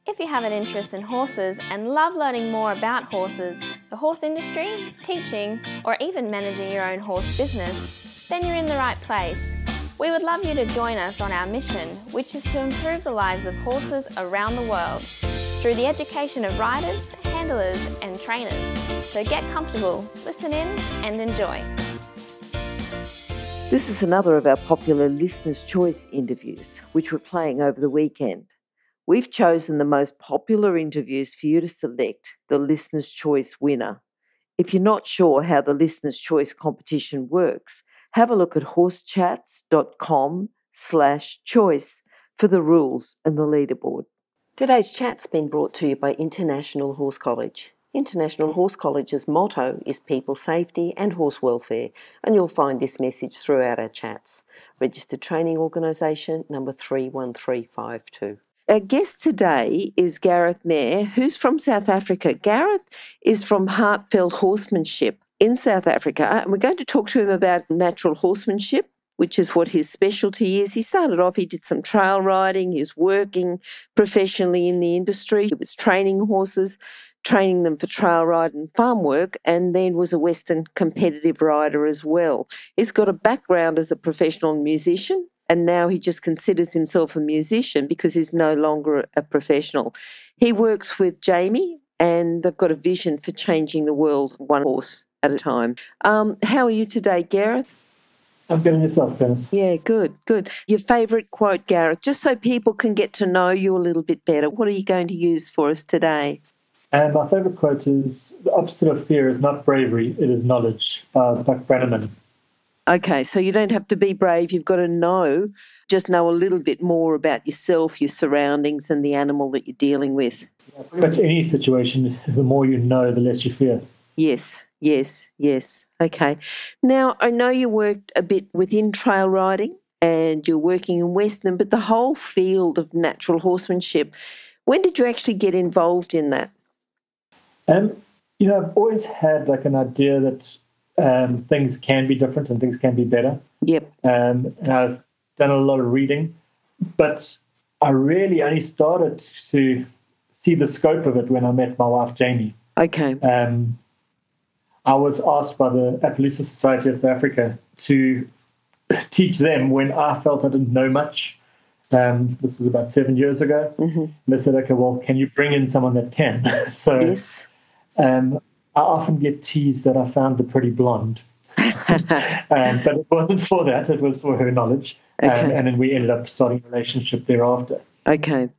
If you have an interest in horses and love learning more about horses, the horse industry, teaching, or even managing your own horse business, then you're in the right place. We would love you to join us on our mission, which is to improve the lives of horses around the world through the education of riders, handlers, and trainers. So get comfortable, listen in, and enjoy. This is another of our popular Listener's Choice interviews, which we're playing over the weekend. We've chosen the most popular interviews for you to select the Listener's Choice winner. If you're not sure how the Listener's Choice competition works, have a look at horsechats.com/choice for the rules and the leaderboard. Today's chat's been brought to you by International Horse College. International Horse College's motto is people safety and horse welfare, and you'll find this message throughout our chats. Registered Training Organisation number 31352. Our guest today is Gareth Mair, who's from South Africa. Gareth is from Heartfelt Horsemanship in South Africa, and we're going to talk to him about natural horsemanship, which is what his specialty is. He started off, he did some trail riding, he was working professionally in the industry, he was training horses, training them for trail ride and farm work, and then was a Western competitive rider as well. He's got a background as a professional musician, and now he just considers himself a musician because he's no longer a professional. He works with Jamie, and they've got a vision for changing the world one horse at a time. How are you today, Gareth? I'm good. Yourself, Dennis? Yeah, good. Your favourite quote, Gareth, just so people can get to know you a little bit better. What are you going to use for us today? And my favourite quote is, "The opposite of fear is not bravery, it is knowledge," Buck Brannaman. Okay, so you don't have to be brave. You've got to just know a little bit more about yourself, your surroundings, and the animal that you're dealing with. Yeah, pretty much any situation, the more you know, the less you fear. Yes. Okay. Now, I know you worked a bit within trail riding and you're working in Western, but the whole field of natural horsemanship, when did you actually get involved in that? I've always had an idea that things can be different and things can be better. Yep. And I've done a lot of reading, but I really only started to see the scope of it when I met my wife, Jamie. Okay. I was asked by the Appaloosa Society of South Africa to teach them when I felt I didn't know much. This was about 7 years ago. Mm-hmm. And they said, okay, well, can you bring in someone that can? So yes. I often get teased that I found the pretty blonde. But it wasn't for that. It was for her knowledge. Okay. And then we ended up starting a relationship thereafter. Okay.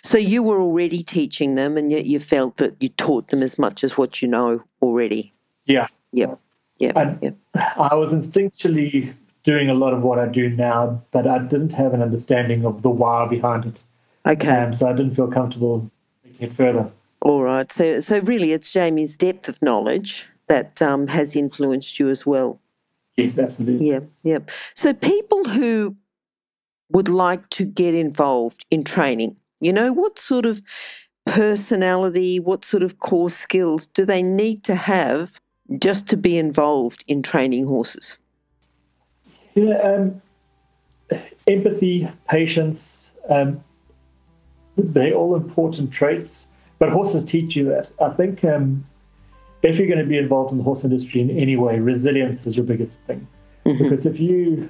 So you were already teaching them and yet you felt that you taught them as much as what you know already. Yeah. Yep. I was instinctually doing a lot of what I do now, but I didn't have an understanding of the why behind it. Okay. So I didn't feel comfortable taking it further. All right. So really it's Jamie's depth of knowledge that has influenced you as well. Yes, absolutely. Yeah. So people who would like to get involved in training, what sort of personality, what sort of core skills do they need to have just to be involved in training horses? Yeah, empathy, patience, they're all important traits, but horses teach you that. I think if you're going to be involved in the horse industry in any way, resilience is your biggest thing. Mm-hmm. Because if you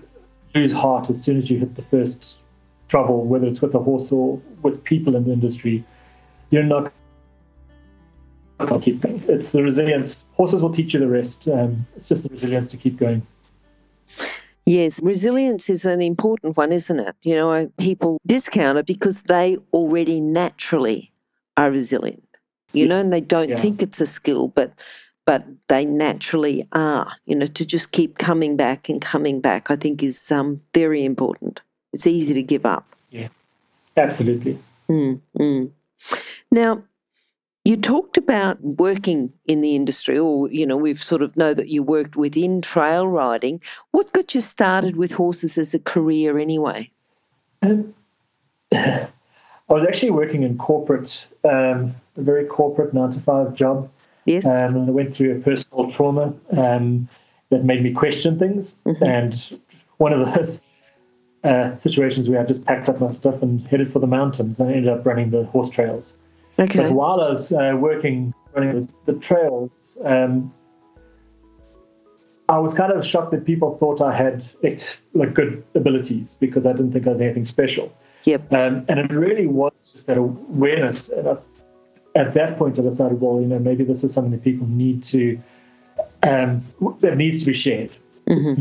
lose heart as soon as you hit the first trouble, whether it's with a horse or with people in the industry, you're not going to keep going. It's the resilience. Horses will teach you the rest. It's just the resilience to keep going. Yes, resilience is an important one, isn't it? People discount it because they already naturally are resilient, and they don't think it's a skill, but they naturally are. To just keep coming back, I think is very important. It's easy to give up. Yeah, absolutely. Now, you talked about working in the industry, or, we've sort of know that you worked within trail riding. What got you started with horses as a career anyway? I was actually working in corporate, a very corporate 9-to-5 job. Yes. And I went through a personal trauma that made me question things. Mm-hmm. And one of those situations where I just packed up my stuff and headed for the mountains. I ended up running the horse trails. Okay. But while I was running the trails, I was kind of shocked that people thought I had good abilities because I didn't think I was anything special. Yep. And it really was just that awareness. And at that point, I decided, well, maybe this is something that people need to, that needs to be shared. Mm-hmm. It's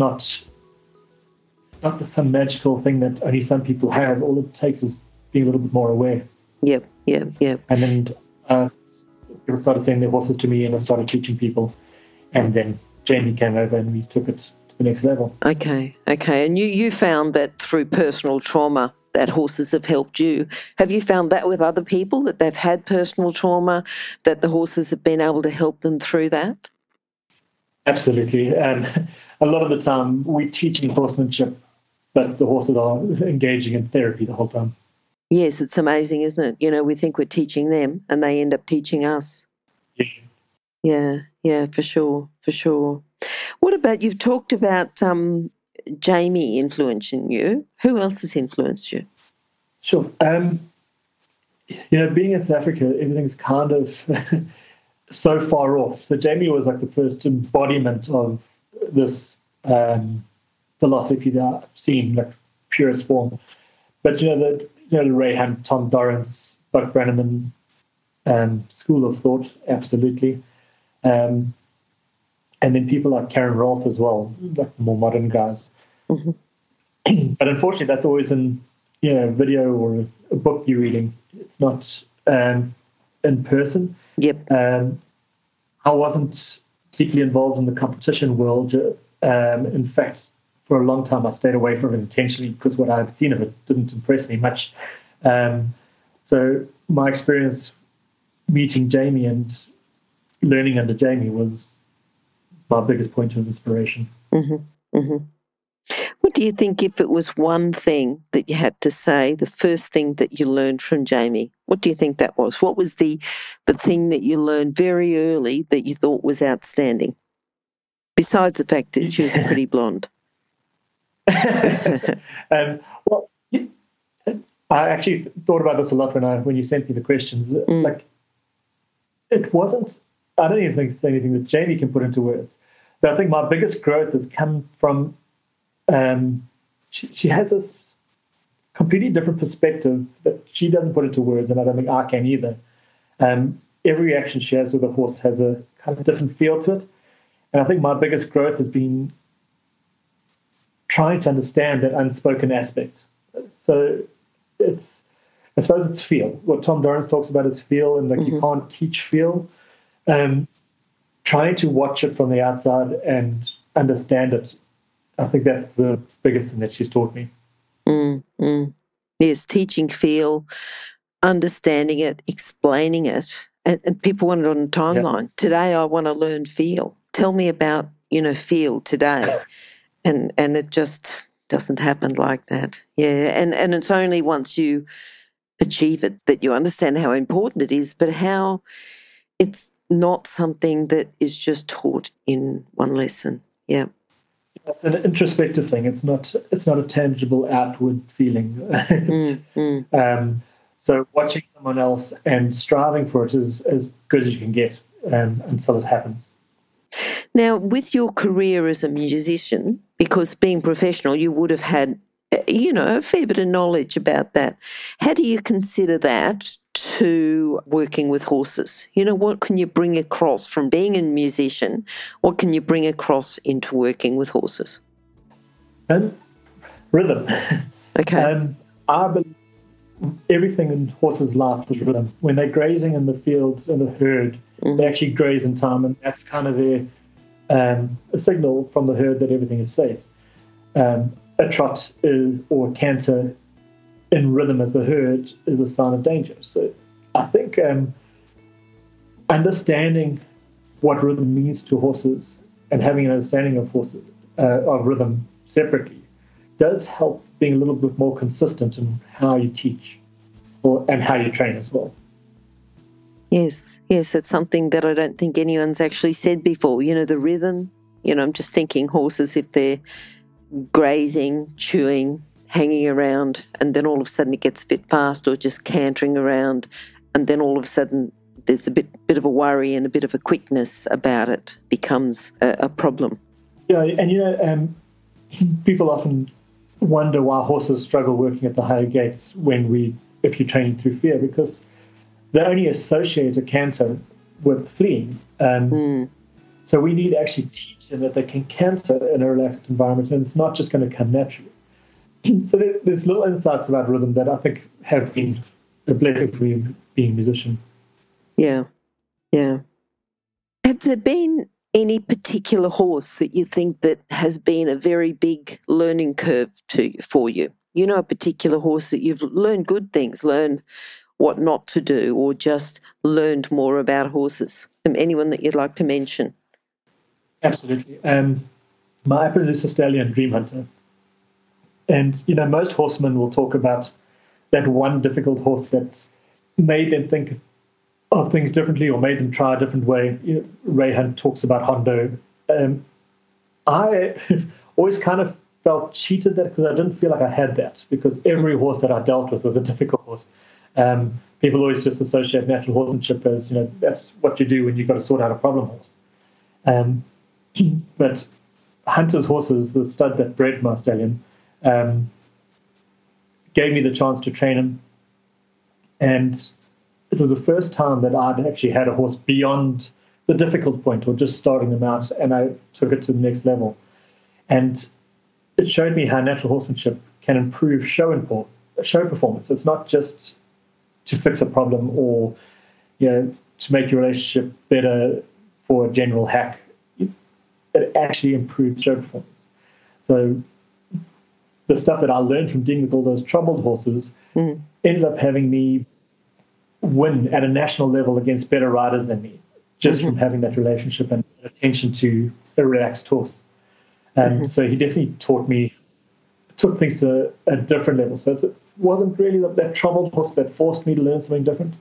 not some magical thing that only some people have. All it takes is being a little bit more aware. Yep. And then people started sending their horses to me, and I started teaching people. And then Jamie came over, and we took it to the next level. Okay. And you found that through personal trauma that horses have helped you. Have you found that with other people, that they've had personal trauma, that the horses have been able to help them through that? Absolutely. And a lot of the time we're teaching horsemanship, but the horses are engaging in therapy the whole time. Yes, it's amazing, isn't it? We think we're teaching them and they end up teaching us. Yeah, for sure. What about, you've talked about Jamie influencing you. Who else has influenced you? Sure. Being in South Africa, everything's kind of so far off. So Jamie was like the first embodiment of this philosophy that I've seen, like purest form. But the Ray Hunt, Tom Dorrance, Buck Brannaman school of thought, absolutely. And then people like Karen Rolfe as well, like the more modern guys. Mm-hmm. But unfortunately, that's always in video or a book you're reading. It's not in person. Yep. I wasn't deeply involved in the competition world. In fact, for a long time, I stayed away from it intentionally because what I had seen of it didn't impress me much. So my experience meeting Jamie and learning under Jamie was my biggest point of inspiration. Mm-hmm. Mm-hmm. What do you think, if it was one thing that you had to say, the first thing that you learned from Jamie, what do you think that was? What was the thing that you learned very early that you thought was outstanding, besides the fact that she was pretty blonde? Well, I actually thought about this a lot when you sent me the questions. Like, it wasn't, I don't even think it's anything that Jamie can put into words. So I think my biggest growth has come from, she has this completely different perspective that she doesn't put into words, and I don't think I can either. Every reaction she has with a horse has a kind of different feel to it. And I think my biggest growth has been trying to understand that unspoken aspect. So I suppose it's feel. What Tom Dorrance talks about is feel, and like you can't teach feel. Trying to watch it from the outside and understand it, I think that's the biggest thing that she's taught me. Yes, teaching feel, understanding it, explaining it, and people want it on a timeline. Yep. Today I want to learn feel. Tell me about, feel today. And it just doesn't happen like that. Yeah, and it's only once you achieve it that you understand how important it is, but how it's not something that is just taught in one lesson. Yeah. It's an introspective thing. It's not a tangible outward feeling. So watching someone else and striving for it is as good as you can get until it happens. Now, with your career as a musician, because being professional, you would have had, a fair bit of knowledge about that. How do you consider that to working with horses? What can you bring across from being a musician? What can you bring across into working with horses? Rhythm. Okay. I believe everything in horses' life is rhythm. When they're grazing in the fields in the herd, they actually graze in time, and that's kind of a signal from the herd that everything is safe. A trot or a canter in rhythm as a herd is a sign of danger. So I think understanding what rhythm means to horses and having an understanding of horses of rhythm separately does help being a little bit more consistent in how you teach and how you train as well. Yes, it's something that I don't think anyone's actually said before. The rhythm, I'm just thinking horses, if they're grazing, chewing, hanging around, and then all of a sudden it gets a bit fast, or just cantering around, and then all of a sudden there's a bit of a worry and a bit of a quickness about it becomes a problem. Yeah, and people often wonder why horses struggle working at the higher gates if you're training through fear, because they only associate a canter with fleeing. So we need to actually teach them that they can canter in a relaxed environment, and it's not just going to come naturally. So there's little insights about rhythm that I think have been a blessing for me being a musician. Yeah. Have there been any particular horse that you think that has been a very big learning curve for you? You know, a particular horse that you've learned good things, learned what not to do, or just learned more about horses? Anyone that you'd like to mention? Absolutely. My Appaloosa Stallion, Dream Hunter. And, most horsemen will talk about that one difficult horse that made them think of things differently or made them try a different way. Ray Hunt talks about Hondo. I always kind of felt cheated that because I didn't feel like I had that, because every horse that I dealt with was a difficult horse. People always just associate natural horsemanship as, that's what you do when you've got to sort out a problem horse. But Hunter's horses, the stud that bred my stallion, gave me the chance to train him. And it was the first time that I'd actually had a horse beyond the difficult point, or just starting them out, and I took it to the next level. And it showed me how natural horsemanship can improve show performance. It's not just to fix a problem or, to make your relationship better for a general hack. It actually improves show performance. So the stuff that I learned from dealing with all those troubled horses ended up having me win at a national level against better riders than me, just from having that relationship and attention to a relaxed horse. And so he definitely took things to a different level. So it wasn't really that troubled horse that forced me to learn something different.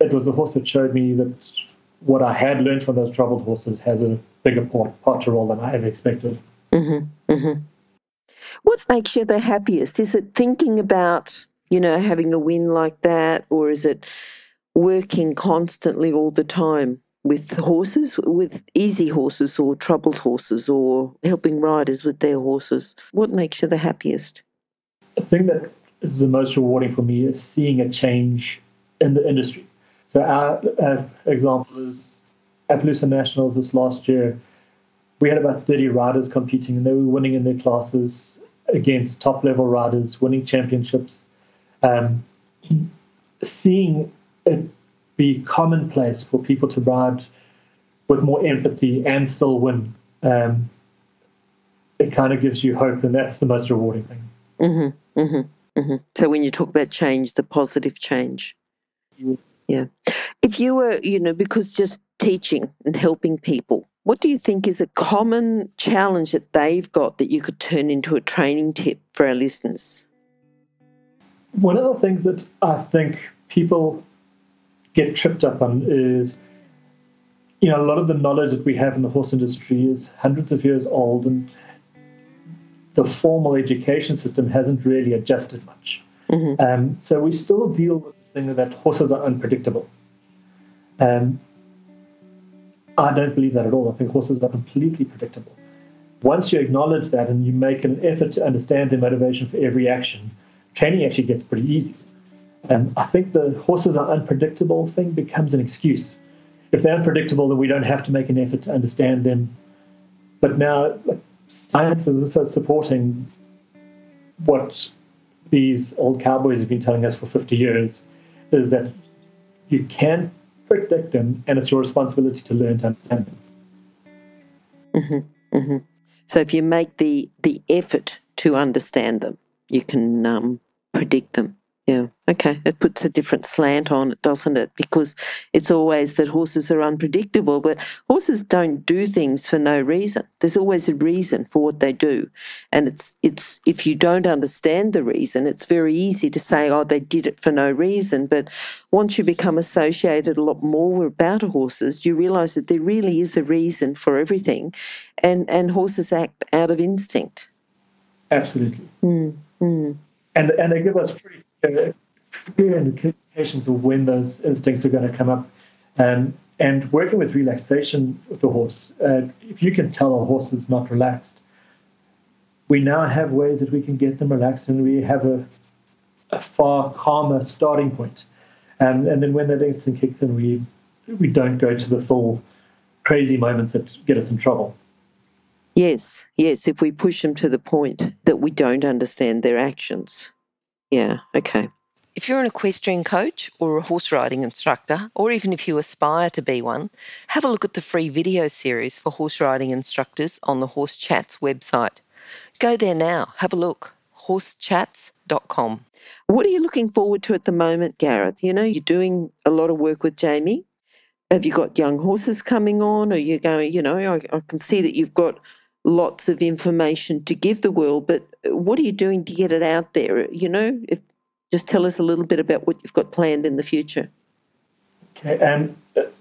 It was the horse that showed me that what I had learned from those troubled horses has a bigger part to roll than I ever expected. What makes you the happiest? Is it thinking about, having a win like that, or is it working constantly all the time with horses, with easy horses or troubled horses, or helping riders with their horses? What makes you the happiest? The thing that is the most rewarding for me is seeing a change in the industry. So our example is Appaloosa Nationals this last year. We had about 30 riders competing, and they were winning in their classes against top-level riders, winning championships. Seeing it be commonplace for people to ride with more empathy and still win, it kind of gives you hope, and that's the most rewarding thing. So when you talk about change, the positive change. Yeah. If you were, because just teaching and helping people, what do you think is a common challenge that they've got that you could turn into a training tip for our listeners? One of the things that I think people get tripped up on is, a lot of the knowledge that we have in the horse industry is hundreds of years old, and the formal education system hasn't really adjusted much. So we still deal with the thing that horses are unpredictable. I don't believe that at all. I think horses are completely predictable. Once you acknowledge that and you make an effort to understand their motivation for every action, training actually gets pretty easy. I think the horses are unpredictable thing becomes an excuse. If they're unpredictable, then we don't have to make an effort to understand them. But now science is also supporting what these old cowboys have been telling us for 50 years, is that you can predict them, and it's your responsibility to learn to understand them. So if you make the effort to understand them, you can predict them. Yeah, okay. It puts a different slant on it, doesn't it? Because it's always that horses are unpredictable, but horses don't do things for no reason. There's always a reason for what they do. And it's if you don't understand the reason, it's very easy to say, oh, they did it for no reason. But once you become associated a lot more about horses, you realise that there really is a reason for everything, and horses act out of instinct. Absolutely. Mm. And they give us pretty clear indications of when those instincts are going to come up. And working with relaxation with the horse, if you can tell a horse is not relaxed, we now have ways that we can get them relaxed, and we have a far calmer starting point. And then when that instinct kicks in, we don't go to the full crazy moments that get us in trouble. Yes, if we push them to the point that we don't understand their actions. Yeah, okay. If you're an equestrian coach or a horse riding instructor, or even if you aspire to be one, have a look at the free video series for horse riding instructors on the Horse Chats website. Go there now, have a look, horsechats.com. What are you looking forward to at the moment, Gareth? You know, you're doing a lot of work with Jamie. Have you got young horses coming on? Or you going, you know, I can see that you've got lots of information to give the world, but what are you doing to get it out there? You know, just tell us a little bit about what you've got planned in the future. Okay.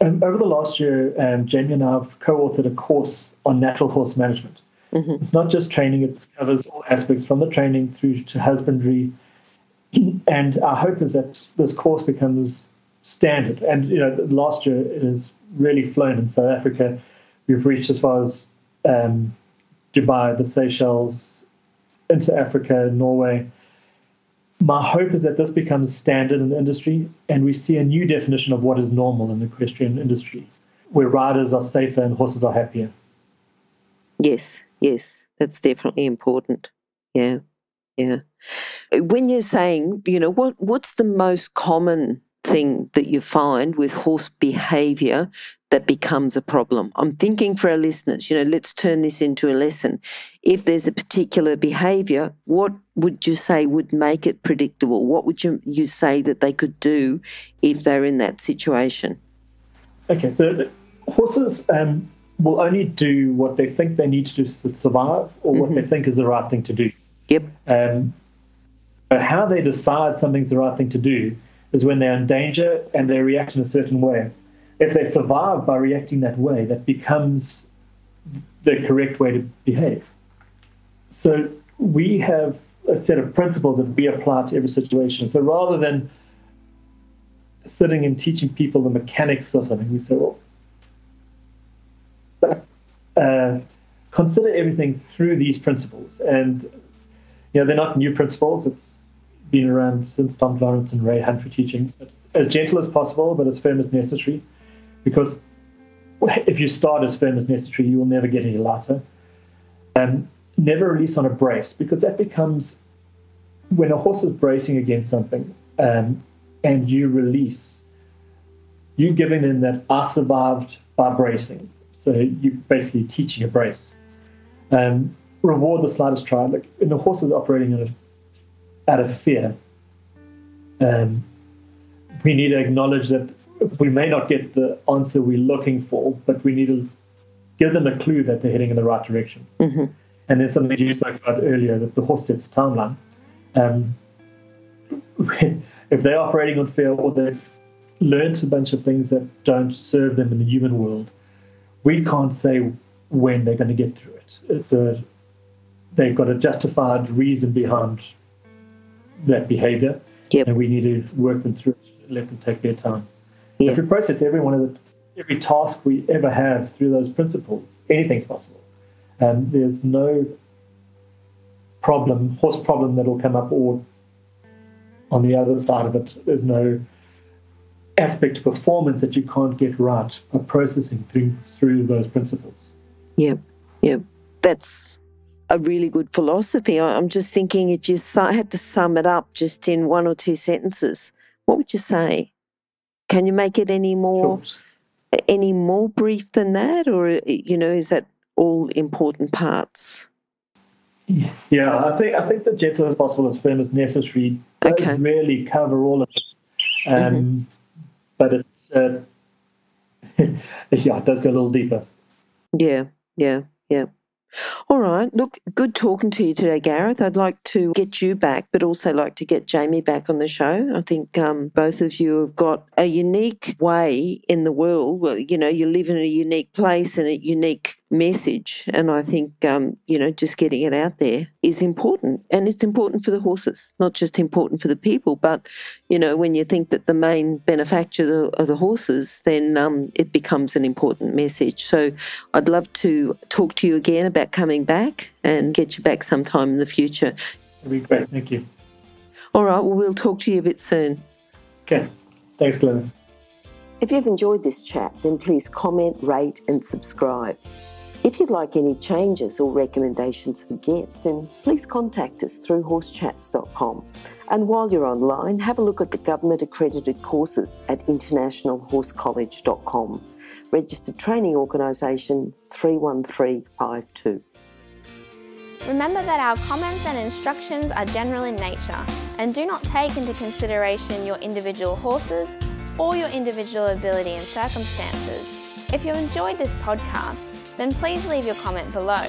Over the last year, Jamie and I have co-authored a course on natural horse management. Mm-hmm. It's not just training, it covers all aspects from the training through to husbandry. And our hope is that this course becomes standard. And, you know, last year it has really flown in South Africa. We've reached as far as Dubai, the Seychelles, into Africa, Norway. My hope is that this becomes standard in the industry, and we see a new definition of what is normal in the equestrian industry, where riders are safer and horses are happier. Yes, that's definitely important. Yeah. When you're saying, you know, what's the most common thing that you find with horse behaviour that becomes a problem? I'm thinking for our listeners, you know, let's turn this into a lesson. If there's a particular behaviour, what would you say would make it predictable? What would you say that they could do if they're in that situation? Okay, so horses will only do what they think they need to do to survive, or what they think is the right thing to do. Yep. But how they decide something's the right thing to do is when they're in danger and they react in a certain way. If they survive by reacting that way, that becomes the correct way to behave. So we have a set of principles that we apply to every situation. So rather than sitting and teaching people the mechanics of something, we say, well, consider everything through these principles. And, you know, they're not new principles. It's been around since Tom Lawrence and Ray Humphrey teaching. It's as gentle as possible, but as firm as necessary. Because if you start as firm as necessary, you will never get any lighter. Never release on a brace, because that becomes, when a horse is bracing against something and you release, you're giving them that I survived by bracing. So you're basically teaching a brace. Reward the slightest try. Like, when the horse is operating out of fear, we need to acknowledge that we may not get the answer we're looking for, but we need to give them a clue that they're heading in the right direction. Mm-hmm. And then something you spoke about earlier, that the horse sets timeline. If they're operating on fear, or they've learned a bunch of things that don't serve them in the human world, we can't say when they're going to get through it. They've got a justified reason behind that behavior, and we need to work them through it and let them take their time. Yeah. If we process every task we ever have through those principles, anything's possible. There's no horse problem that will come up, or on the other side of it, there's no aspect of performance that you can't get right by processing through those principles. Yeah. That's a really good philosophy. I'm just thinking, if you had to sum it up just in one or two sentences, what would you say? Can you make it any more brief than that, or, you know, is that all important parts? Yeah, I think the gentle as possible, as firm as necessary, does really cover all of it. But it's it does go a little deeper. Yeah. All right. Look, good talking to you today, Gareth. I'd like to get you back, but also like to get Jamie back on the show. I think both of you have got a unique way in the world. Well, you know, you live in a unique place and a unique message, and I think, just getting it out there is important. And it's important for the horses, not just important for the people, but, when you think that the main benefactor are the horses, then it becomes an important message. So I'd love to talk to you again about coming back and get you back sometime in the future. That'd be great. Thank you. All right, well, we'll talk to you a bit soon. Okay. Thanks, Glenn. If you've enjoyed this chat, then please comment, rate and subscribe. If you'd like any changes or recommendations for guests, then please contact us through horsechats.com. And while you're online, have a look at the government-accredited courses at internationalhorsecollege.com. Registered Training Organisation 31352. Remember that our comments and instructions are general in nature and do not take into consideration your individual horses or your individual ability and circumstances. If you enjoyed this podcast, then please leave your comment below.